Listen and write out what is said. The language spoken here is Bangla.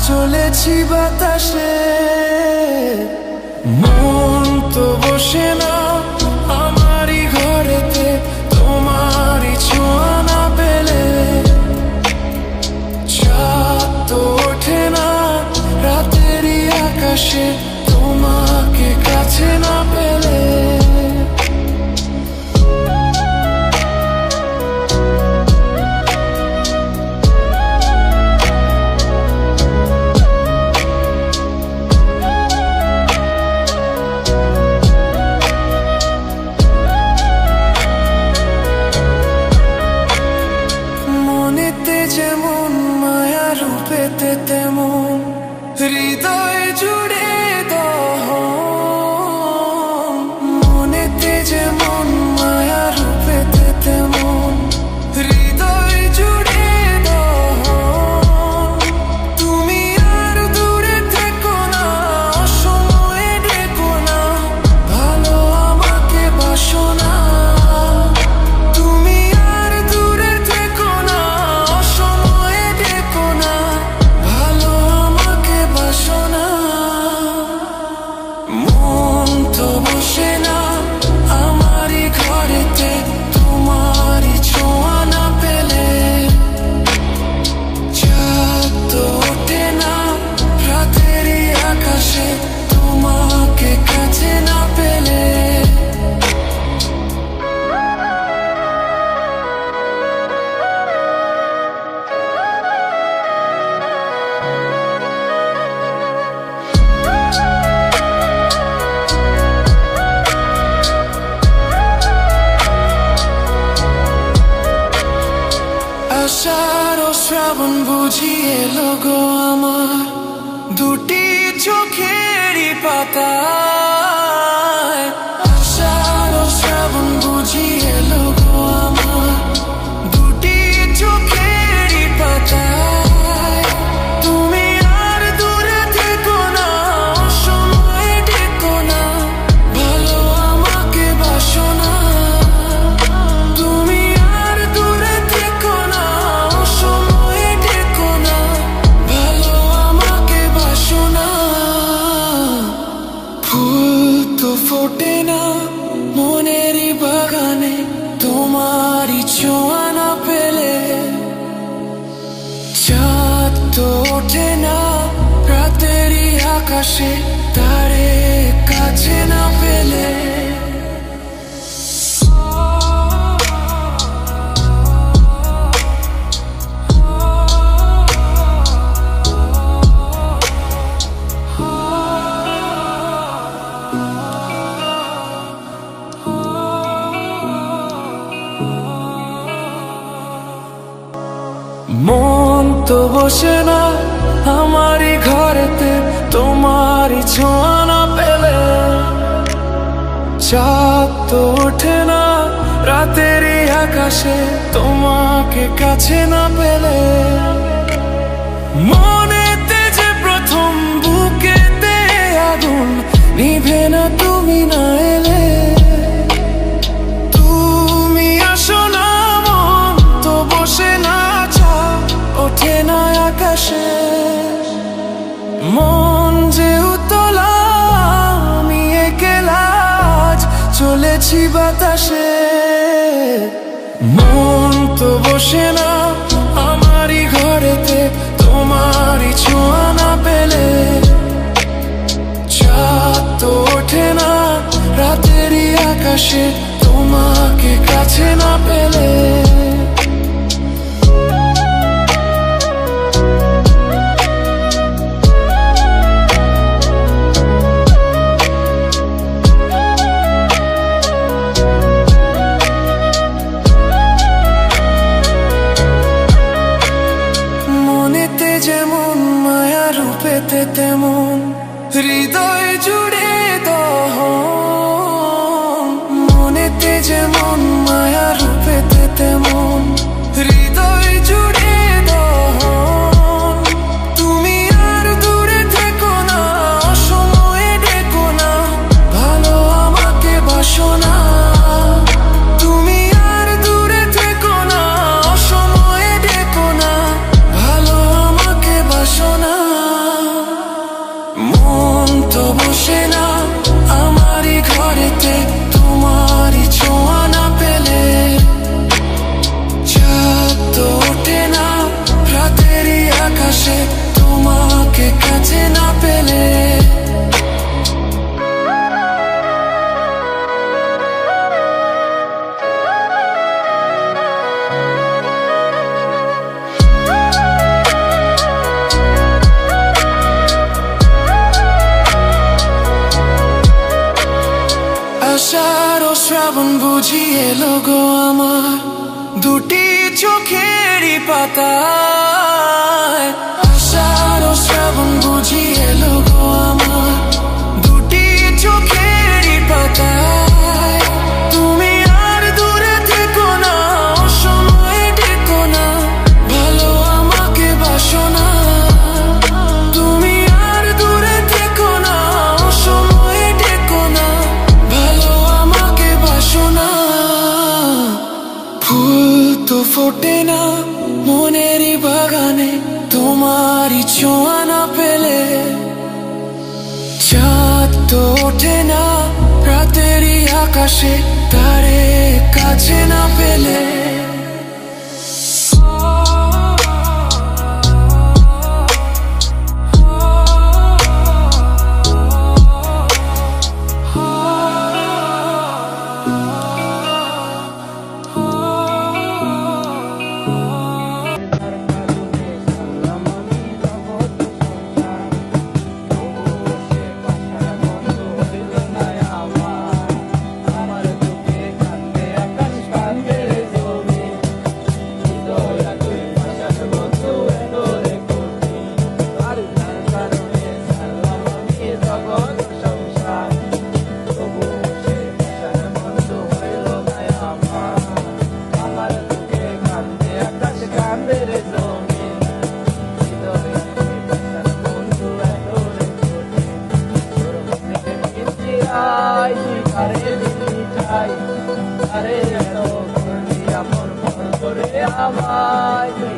চলেছি বাতাসে। মন তো বসে না আমারই ঘরেতে, তোমারই ছোঁয়া না পেলে। চাঁদ তো ওঠে না রাতেরই আকাশে, তোমাকে কাছে না পেলে। মনেতে যেমন মায়া, রূপেতে তেমন হৃদয় জুড়ে দহন। মনেতে যেমন মায়া, রূপেতে তেমন হৃদয় জুড়ে দহন। তুমি আর দূরে থেকো না, অসময়ে ডেকো না, ভালো আমাকে বাসো না। তুমি আর দূরে থেকো না, অসময়ে ডেকো না, ভালো আমাকে বাসো না। মন তো বসে না আমারই ঘরেতে, তোমারই ছোঁয়া না পেলে। চাঁদ তো ওঠে না রাতেরই আকাশে, তোমাকে কাছে না পেলে। আষাঢ় ও শ্রাবণ বুঝি এলো গো আমার, দুটি চোখেরই পাতায়। আষাঢ় ও শ্রাবণ বুঝি এলো গো আমার, দুটি চোখেরই পাতায়। তুমি আর দূরে থেকো না, অসময়ে ডেকো না, ভালো আমাকে বাসো না। তুমি আর দূরে থেকো না, অসময়ে ডেকো না, ভালো আমাকে বাসো না। ফুল তো ফোটে না মনেরই বাগানে, তোমারই ছোঁয়া না পেলে। চাঁদ তো ওঠে না রাতেরই আকাশে, তারে কাছে না পেলে। মন তো বসে না আমারই ঘরেতে, তোমারই ছোঁয়া না পেলে। চাঁদ তো ওঠে না রাতেরই আকাশে, তোমাকে কাছে না পেলে। মনেতে যে প্রথম বুকেতে আগুন, নিভে না তুমি না এলে। তুমি আসো না, মন তো বসে না, ওঠে না আকাশে। মন যে উতলা, আমি একলা আজ চলেছি বাতাসে। মন তো বসে না আমারই ঘরেতে, তোমারই ছোঁয়া না পেলে। চাঁদ তো ওঠে না রাতেরই আকাশে, তোমাকে কাছে না পেলে। মনেতে যেমন মায়া, রূপেতে তেমন হৃদয় জুড়ে দহন। মনেতে যেমন মায়া, রূপেতে তেমন হৃদয় জুড়ে দহন। তুমি আর দূরে থেকো না, অসময়ে ডেকো না, ভালো আমাকে বাসো না। তুমি আর দূরে থেকো না, অসময়ে ডেকো না, ভালো আমাকে বাসো না। শ্রাবণ বুঝি এলো গো আমার দুটি চোখেরই পাতায়। আষাঢ় শ্রাবণ বুঝি এলো গো আমার দুটি চোখেরই পাতায়। তুমি আর দূরে থেকো না, অসময়ে ডেকো না, ভালো আমাকে বাসো না। তুমি আর দূরে থেকো না, অসময়ে ডেকো না, ভালো আমাকে বাসো না। ফুল তো ফোটে না মনেরই বাগানে তোমারই ছোঁয়া না পেলে, চাঁদ তো ওঠে না রাতেরই আকাশে তারে কাছে না পেলে। আরে এত করলি আমর মন করে আমায়।